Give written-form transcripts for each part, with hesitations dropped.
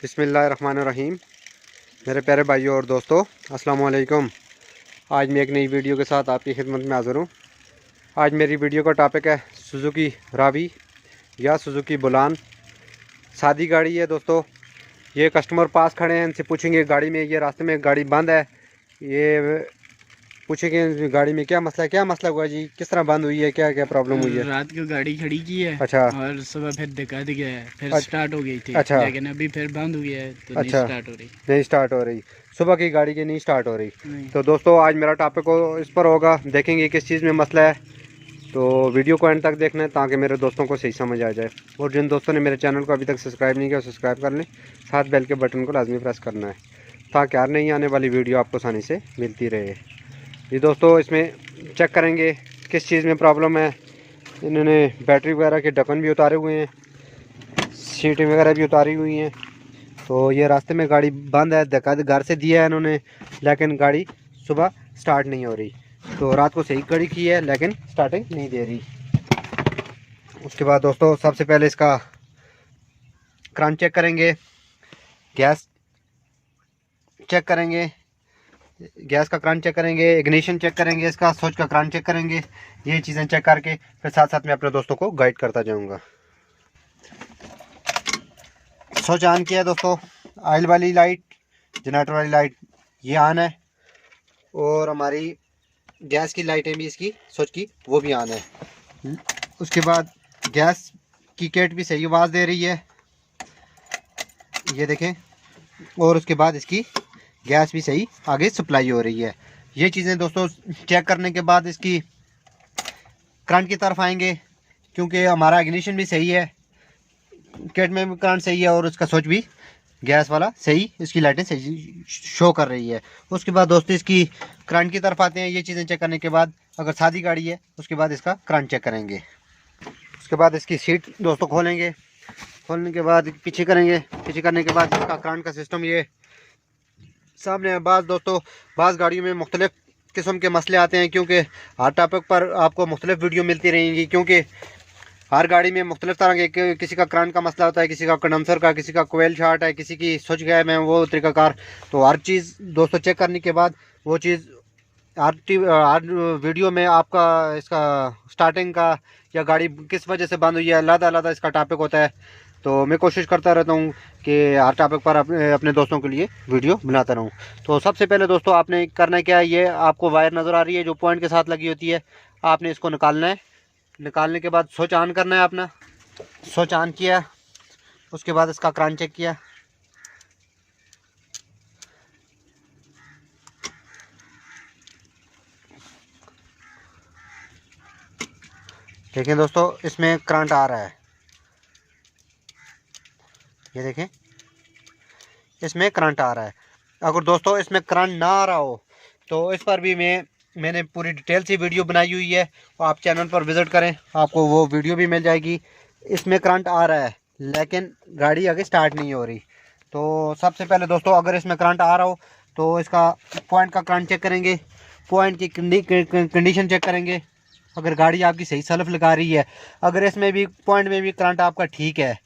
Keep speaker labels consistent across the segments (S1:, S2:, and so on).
S1: बिस्मिल्लाहिर्रहमानिर्रहीम। मेरे प्यारे भाइयों और दोस्तों, अस्सलाम वालेकुम। आज मैं एक नई वीडियो के साथ आपकी खिदमत में हाज़िर हूँ। आज मेरी वीडियो का टॉपिक है सुजुकी रावी या सुजुकी बुलान। सादी गाड़ी है दोस्तों। ये कस्टमर पास खड़े हैं, इनसे पूछेंगे गाड़ी में, ये रास्ते में गाड़ी बंद है, ये पूछेंगे गाड़ी में क्या मसला है, क्या मसला हुआ जी, किस तरह बंद हुई है, क्या क्या प्रॉब्लम हुई है।
S2: रात को गाड़ी खड़ी की है।
S1: अच्छा।
S2: और सुबह फिर दिखा दिया है, फिर स्टार्ट हो गई थी।
S1: अच्छा।
S2: लेकिन अभी फिर बंद हुई है तो नहीं
S1: अच्छा,
S2: स्टार्ट हो रही।
S1: नहीं स्टार्ट हो रही, सुबह की गाड़ी की नहीं स्टार्ट हो रही।
S2: नहीं।
S1: तो दोस्तों आज मेरा टॉपिक इस पर होगा, देखेंगे किस चीज़ में मसला है। तो वीडियो को एंड तक देखना है ताकि मेरे दोस्तों को सही समझ आ जाए। और जिन दोस्तों ने मेरे चैनल को अभी तक सब्सक्राइब नहीं किया सब्सक्राइब कर लें, साथ बेल के बटन को लाजमी प्रेस करना है ताकि हर नई आने वाली वीडियो आपको आसानी से मिलती रहे। जी दोस्तों, इसमें चेक करेंगे किस चीज़ में प्रॉब्लम है। इन्होंने बैटरी वगैरह के ढक्कन भी उतारे हुए हैं, सीटें वगैरह भी उतारी हुई हैं। तो ये रास्ते में गाड़ी बंद है, धक्का घर से दिया है इन्होंने, लेकिन गाड़ी सुबह स्टार्ट नहीं हो रही। तो रात को सही गाड़ी की है लेकिन स्टार्टिंग नहीं दे रही। उसके बाद दोस्तों सबसे पहले इसका क्रंच चेक करेंगे, गैस चेक करेंगे, गैस का क्रंच चेक करेंगे, इग्निशन चेक करेंगे, इसका स्विच का क्रंच चेक करेंगे। ये चीज़ें चेक करके फिर साथ साथ में अपने दोस्तों को गाइड करता जाऊँगा। स्विच ऑन किया दोस्तों, ऑयल वाली लाइट, जनरेटर वाली लाइट ये ऑन है, और हमारी गैस की लाइटें भी इसकी स्विच की वो भी ऑन है। उसके बाद गैस की केट भी सही आवाज़ दे रही है, ये देखें। और उसके बाद इसकी गैस भी सही आगे सप्लाई हो रही है। ये चीज़ें दोस्तों चेक करने के बाद इसकी करंट की तरफ आएंगे, क्योंकि हमारा इग्निशन भी सही है, केट में भी करंट सही है, और उसका स्विच भी गैस वाला सही, इसकी लाइटें सही शो कर रही है। उसके बाद दोस्तों इसकी करंट की तरफ आते हैं। ये चीज़ें चेक करने के बाद अगर सादी गाड़ी है उसके बाद इसका करंट चेक करेंगे। उसके बाद इसकी सीट दोस्तों खोलेंगे, खोलने के बाद पीछे करेंगे, पीछे करने के बाद इसका करंट का सिस्टम ये सामने है। बाज़ गाड़ियों में मुख्तलिफ किस्म के मसले आते हैं, क्योंकि हर टॉपिक पर आपको मुख्तलिफ वीडियो मिलती रहेंगी, क्योंकि हर गाड़ी में मुख्तलिफ तरह के, किसी का करंट का मसला होता है, किसी का कंडेंसर का, किसी का कोयल शॉर्ट है, किसी की स्विच गैप है, वो तरीकाकार। तो हर चीज़ दोस्तों चेक करने के बाद वो चीज़ हर वीडियो में आपका इसका स्टार्टिंग का या गाड़ी किस वजह से बंद हुई है अलग इसका टॉपिक होता है। तो मैं कोशिश करता रहता हूँ कि हर टॉपिक पर अपने दोस्तों के लिए वीडियो बनाता रहूँ। तो सबसे पहले दोस्तों आपने करना क्या है, ये आपको वायर नज़र आ रही है जो पॉइंट के साथ लगी होती है, आपने इसको निकालना है। निकालने के बाद स्विच ऑन करना है अपना। स्विच ऑन किया, उसके बाद इसका क्रंच चेक किया, देखें दोस्तों इसमें करंट आ रहा है, ये देखें इसमें करंट आ रहा है। अगर दोस्तों इसमें करंट ना आ रहा हो तो इस पर भी मैंने पूरी डिटेल से वीडियो बनाई हुई है, आप चैनल पर विज़िट करें, आपको वो वीडियो भी मिल जाएगी। इसमें करंट आ रहा है लेकिन गाड़ी आगे स्टार्ट नहीं हो रही। तो सबसे पहले दोस्तों अगर इसमें करंट आ रहा हो तो इसका पॉइंट का करंट चेक करेंगे, पॉइंट की कंडीशन चेक करेंगे, अगर गाड़ी आपकी सही सेल्फ लगा रही है, अगर इसमें भी पॉइंट में भी करंट आपका ठीक है,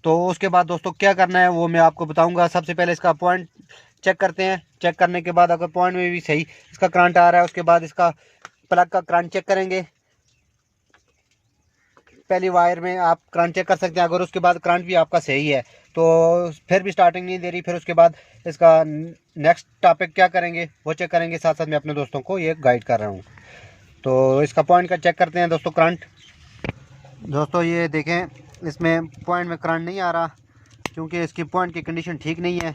S1: तो उसके बाद दोस्तों क्या करना है वो मैं आपको बताऊंगा। सबसे पहले इसका पॉइंट चेक करते हैं। चेक करने के बाद अगर पॉइंट में भी सही इसका करंट आ रहा है, उसके बाद इसका प्लग का करंट चेक करेंगे। पहली वायर में आप करंट चेक कर सकते हैं, अगर उसके बाद करंट भी आपका सही है तो फिर भी स्टार्टिंग नहीं दे रही, फिर उसके बाद इसका नेक्स्ट टॉपिक क्या करेंगे वो चेक करेंगे। साथ साथ मैं अपने दोस्तों को ये गाइड कर रहा हूँ। तो इसका पॉइंट का चेक करते हैं दोस्तों करंट। दोस्तों ये देखें इसमें पॉइंट में करंट नहीं आ रहा, क्योंकि इसकी पॉइंट की कंडीशन ठीक नहीं है।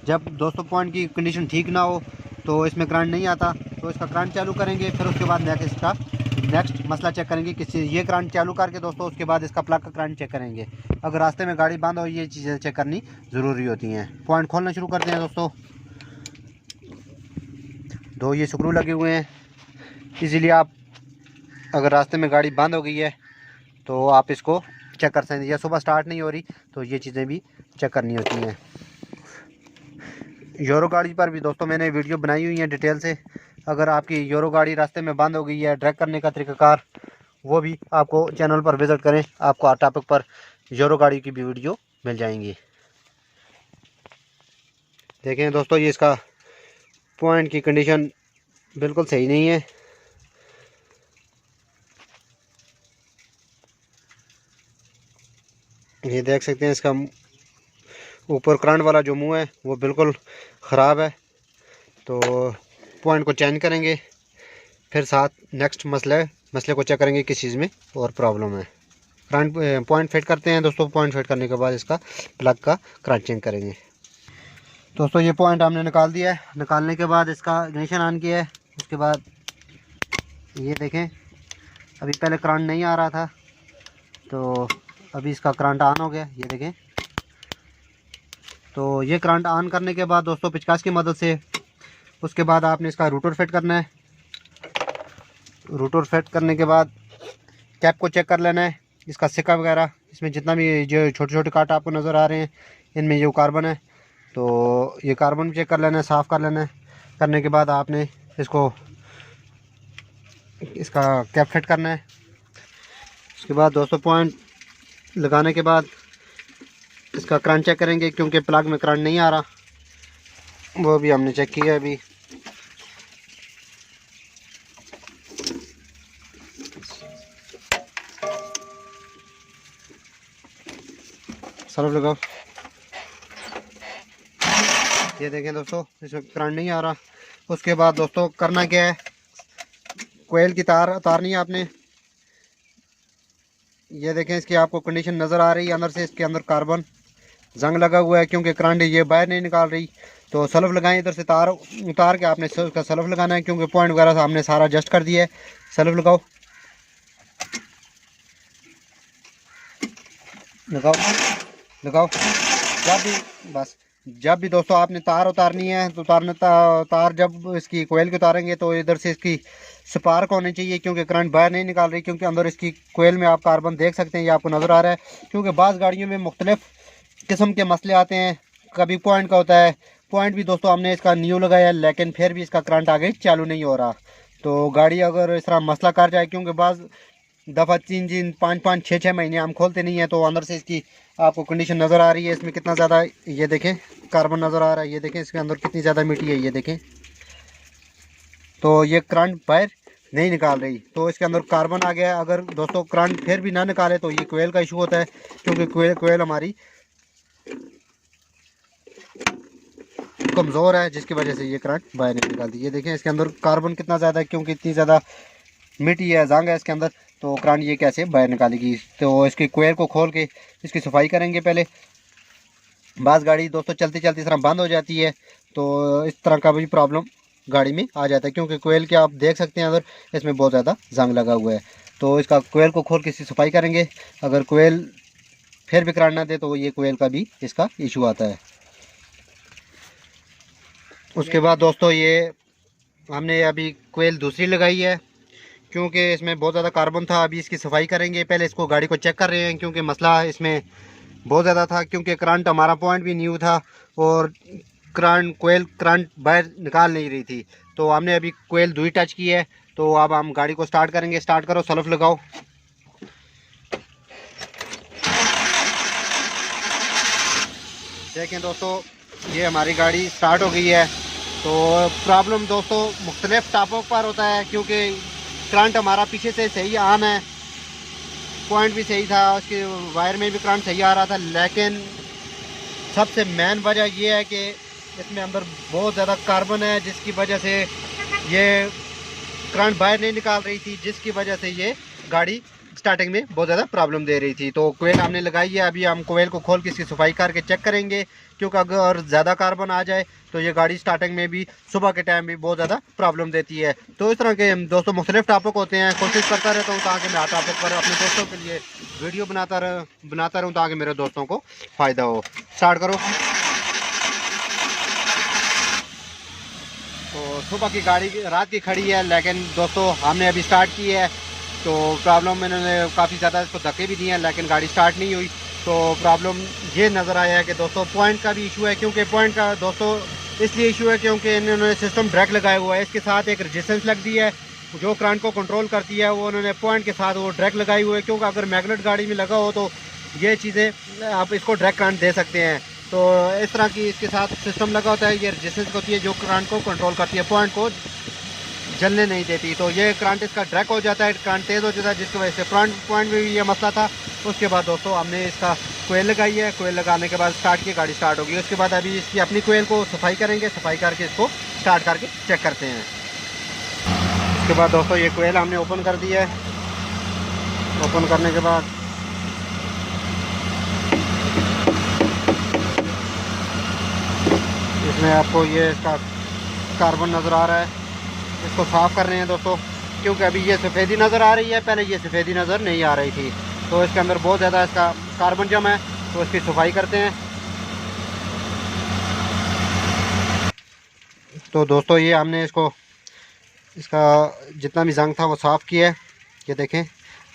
S1: जब दोस्तों पॉइंट की कंडीशन ठीक ना हो तो इसमें करंट नहीं आता। तो इसका करंट चालू करेंगे, फिर उसके बाद नेक्स्ट मसला चेक करेंगे किस ये करंट चालू करके दोस्तों उसके बाद इसका प्लग का करंट चेक करेंगे। अगर रास्ते में गाड़ी बंद हो ये चीज़ें चेक करनी ज़रूरी होती हैं। पॉइंट खोलना शुरू करते हैं दोस्तों। दो ये स्क्रू लगे हुए हैं, इसीलिए आप अगर रास्ते में गाड़ी बंद हो गई है तो आप इसको चेक कर सकते हैं, या सुबह स्टार्ट नहीं हो रही तो ये चीज़ें भी चेक करनी होती हैं। यूरो गाड़ी पर भी दोस्तों मैंने वीडियो बनाई हुई है डिटेल से। अगर आपकी यूरो गाड़ी रास्ते में बंद हो गई है, ड्रैग करने का तरीक़ाकार, वो भी आपको चैनल पर विज़िट करें, आपको हर टॉपिक पर यूरो गाड़ी की भी वीडियो मिल जाएंगी। देखें दोस्तों, ये इसका पॉइंट की कंडीशन बिल्कुल सही नहीं है। ये देख सकते हैं, इसका ऊपर करंट वाला जो मुंह है वो बिल्कुल ख़राब है। तो पॉइंट को चेंज करेंगे, फिर साथ नेक्स्ट मसले को चेक करेंगे किस चीज़ में और प्रॉब्लम है। करंट पॉइंट फिट करते हैं दोस्तों। पॉइंट फिट करने के बाद इसका प्लग का करंट चेंज करेंगे। दोस्तों ये पॉइंट हमने निकाल दिया है। निकालने के बाद इसका इग्निशन ऑन किया है। उसके बाद ये देखें, अभी पहले करंट नहीं आ रहा था, तो अभी इसका करंट ऑन हो गया। ये देखें, तो ये करंट ऑन करने के बाद दोस्तों पिचकास की मदद से उसके बाद आपने इसका रूटर फिट करना है। रूटर फिट करने के बाद कैप को चेक कर लेना है, इसका सिक्का वगैरह, इसमें जितना भी जो छोटे छोटे कांटे आपको नज़र आ रहे हैं इनमें जो कार्बन है, तो ये कार्बन चेक कर लेना है, साफ़ कर लेना है। करने के बाद आपने इसका कैप फिट करना है। उसके बाद दोस्तों पॉइंट लगाने के बाद इसका करंट चेक करेंगे, क्योंकि प्लग में करंट नहीं आ रहा, वो भी हमने चेक किया अभी। सर्फ लगाओ। ये देखें दोस्तों, इसमें करंट नहीं आ रहा। उसके बाद दोस्तों करना क्या है, कोयल की तार उतारनी है आपने। ये देखें, इसकी आपको कंडीशन नज़र आ रही है, अंदर से इसके अंदर कार्बन जंग लगा हुआ है, क्योंकि करंट ये बाहर नहीं निकाल रही। तो सल्फ लगाएं, इधर से तार उतार के आपने उसका सल्फ लगाना है, क्योंकि पॉइंट वगैरह हमने सारा एडजस्ट कर दिया है। सल्फ लगाओ, लगाओ, लगाओ। जब भी दोस्तों आपने तार उतारनी है, तो तार जब इसकी कोयल की उतारेंगे तो इधर से इसकी स्पार्क होनी चाहिए, क्योंकि करंट बाहर नहीं निकाल रही। क्योंकि अंदर इसकी कोयल में आप कार्बन देख सकते हैं, ये आपको नज़र आ रहा है। क्योंकि बाज़ गाड़ियों में मुख्तलिफ किस्म के मसले आते हैं, कभी पॉइंट का होता है। पॉइंट भी दोस्तों हमने इसका न्यू लगाया है, लेकिन फिर भी इसका करंट आगे चालू नहीं हो रहा। तो गाड़ी अगर इस तरह मसला कर जाए, क्योंकि बाज़ दफ़ा 3 5 6 महीने हम खोलते नहीं हैं, तो अंदर से इसकी आपको कंडीशन नज़र आ रही है। इसमें कितना ज़्यादा, ये देखें, कार्बन नज़र आ रहा है। ये देखें इसके अंदर कितनी ज़्यादा मिट्टी है, ये देखें। तो ये करंट बाहर नहीं निकाल रही, तो इसके अंदर कार्बन आ गया। अगर दोस्तों करंट फिर भी ना निकाले तो ये कोयल का इशू होता है, क्योंकि कोयल हमारी कमज़ोर है, जिसकी वजह से ये करंट बाहर नहीं निकालती। ये देखें इसके अंदर कार्बन कितना ज़्यादा है, क्योंकि इतनी ज़्यादा मिट्टी है, जंग है इसके अंदर, तो करंट ये कैसे बाहर निकालेगी। तो इसकी कोयल को खोल के इसकी सफाई करेंगे पहले। बाज़ गाड़ी दोस्तों चलती चलती इस तरह बंद हो जाती है, तो इस तरह का भी प्रॉब्लम गाड़ी में आ जाता है, क्योंकि कोयल के आप देख सकते हैं अंदर इसमें बहुत ज़्यादा जंग लगा हुआ है। तो इसका कोयल को खोल के इसकी सफाई करेंगे। अगर कोयल फिर भी करंट ना दे तो ये कोयल का भी इसका इशू आता है। उसके बाद दोस्तों ये हमने अभी कोयल दूसरी लगाई है, क्योंकि इसमें बहुत ज़्यादा कार्बन था। अभी इसकी सफाई करेंगे। पहले इसको गाड़ी को चेक कर रहे हैं, क्योंकि मसला इसमें बहुत ज़्यादा था, क्योंकि करंट हमारा पॉइंट भी न्यू था और कोयल करंट बाहर निकाल नहीं रही थी। तो हमने अभी कोयल दूरी टच की है। तो अब हम गाड़ी को स्टार्ट करेंगे। स्टार्ट करो, सल्फ लगाओ। देखें दोस्तों, ये हमारी गाड़ी स्टार्ट हो गई है। तो प्रॉब्लम दोस्तों मुख्तलिफ टापों पर होता है, क्योंकि करंट हमारा पीछे से सही ऑन है, पॉइंट भी सही था, उसके वायर में भी करंट सही आ रहा था। लेकिन सबसे मेन वजह यह है कि इसमें अंदर बहुत ज़्यादा कार्बन है, जिसकी वजह से ये करंट बाहर नहीं निकाल रही थी, जिसकी वजह से ये गाड़ी स्टार्टिंग में बहुत ज़्यादा प्रॉब्लम दे रही थी। तो कोयल हमने लगाई है। अभी हम कोयल को खोल के इसकी सफाई करके चेक करेंगे, क्योंकि अगर ज़्यादा कार्बन आ जाए तो ये गाड़ी स्टार्टिंग में भी सुबह के टाइम भी बहुत ज़्यादा प्रॉब्लम देती है। तो इस तरह के दोस्तों मुख्तलिफ टॉपिक होते हैं। कोशिश करता रहता हूँ ताकि मैं हर टॉपिक पर अपने दोस्तों के लिए वीडियो बनाता रहूँ, ताकि मेरे दोस्तों को फ़ायदा हो। स्टार्ट करो। तो सुबह की गाड़ी रात की खड़ी है, लेकिन दोस्तों हमने अभी स्टार्ट की है। तो प्रॉब्लम इन्होंने काफ़ी ज़्यादा इसको धक्के भी दिए हैं, लेकिन गाड़ी स्टार्ट नहीं हुई। तो प्रॉब्लम ये नज़र आया है कि दोस्तों पॉइंट का भी इशू है, क्योंकि पॉइंट का दोस्तों इसलिए इशू है क्योंकि इन्होंने सिस्टम डायरेक्ट लगाया हुआ है। इसके साथ एक रेजिस्टेंस लग दी है जो करंट को कंट्रोल करती है, वो उन्होंने पॉइंट के साथ वो डायरेक्ट लगाई हुई है। क्योंकि अगर मैग्नेट गाड़ी में लगा हो तो ये चीज़ें आप इसको डायरेक्ट करंट दे सकते हैं। तो इस तरह की इसके साथ सिस्टम लगा होता है। ये रेजिस्टेंस होती है जो करंट को कंट्रोल करती है, पॉइंट को जलने नहीं देती। तो ये करंट इसका ड्रैक हो जाता है, करंट तेज़ हो जाता है, जिसकी वजह से फ्रंट पॉइंट में भी ये मसला था। उसके बाद दोस्तों हमने इसका कोयल लगाई है, कोयल लगाने के बाद स्टार्ट की गाड़ी स्टार्ट होगी। उसके बाद अभी इसकी अपनी कोयल को सफाई करेंगे, सफाई करके इसको स्टार्ट करके चेक करते हैं। उसके बाद दोस्तों ये कोयल हमने ओपन कर दी है। ओपन करने के बाद इसमें आपको ये इसका कार्बन नज़र आ रहा है, इसको साफ़ कर रहे हैं दोस्तों, क्योंकि अभी ये सफ़ेदी नज़र आ रही है, पहले ये सफ़ेदी नज़र नहीं आ रही थी। तो इसके अंदर बहुत ज़्यादा इसका कार्बन जम है, तो इसकी सफाई करते हैं। तो दोस्तों ये हमने इसका जितना भी जंग था वो साफ़ किया है। ये देखें,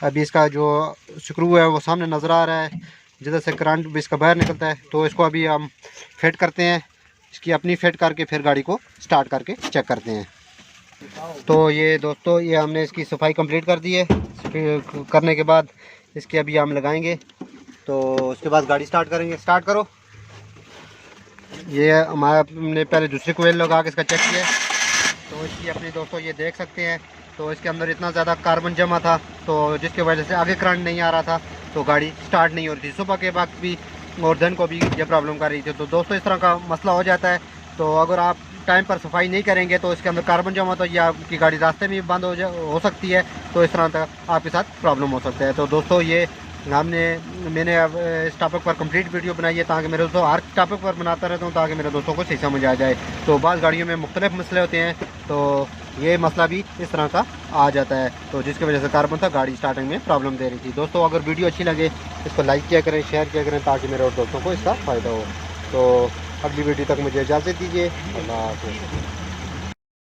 S1: अभी इसका जो स्क्रू है वो सामने नज़र आ रहा है, जिधर से करंट भी इसका बाहर निकलता है। तो इसको अभी हम फिट करते हैं, इसकी अपनी फिट करके फिर गाड़ी को स्टार्ट करके चेक करते हैं। तो ये दोस्तों ये हमने इसकी सफाई कंप्लीट कर दी है। करने के बाद इसकी अभी हम लगाएंगे, तो उसके बाद गाड़ी स्टार्ट करेंगे। स्टार्ट करो। ये हमने पहले दूसरी कोयल लगा के इसका चेक किया, तो इसकी अपनी दोस्तों ये देख सकते हैं। तो इसके अंदर इतना ज़्यादा कार्बन जमा था, तो जिसकी वजह से आगे करंट नहीं आ रहा था, तो गाड़ी स्टार्ट नहीं हो रही थी। सुबह के वक्त भी और दिन को भी ये प्रॉब्लम कर रही थी। तो दोस्तों इस तरह का मसला हो जाता है। तो अगर आप टाइम पर सफाई नहीं करेंगे तो इसके अंदर कार्बन जमा तो ये आपकी गाड़ी रास्ते में बंद हो सकती है। तो इस तरह तक आपके साथ प्रॉब्लम हो सकता है। तो दोस्तों ये मैंने अब इस टॉपिक पर कंप्लीट वीडियो बनाई है, ताकि मेरे दोस्तों हर टॉपिक पर बनाता रहता हूँ, ताकि मेरे दोस्तों को सही समझ आ जाए। तो बाज़ गाड़ियों में मुख्तलिफ मसले होते हैं, तो ये मसला भी इस तरह का आ जाता है, तो जिसकी वजह से कार्बन था गाड़ी स्टार्टिंग में प्रॉब्लम दे रही थी। दोस्तों अगर वीडियो अच्छी लगे इसको लाइक किया करें, शेयर किया करें, ताकि मेरे और दोस्तों को इसका फ़ायदा हो। तो अगली वीडियो तक मुझे इजाज़त दीजिए। अल्लाह हाफ़िज़।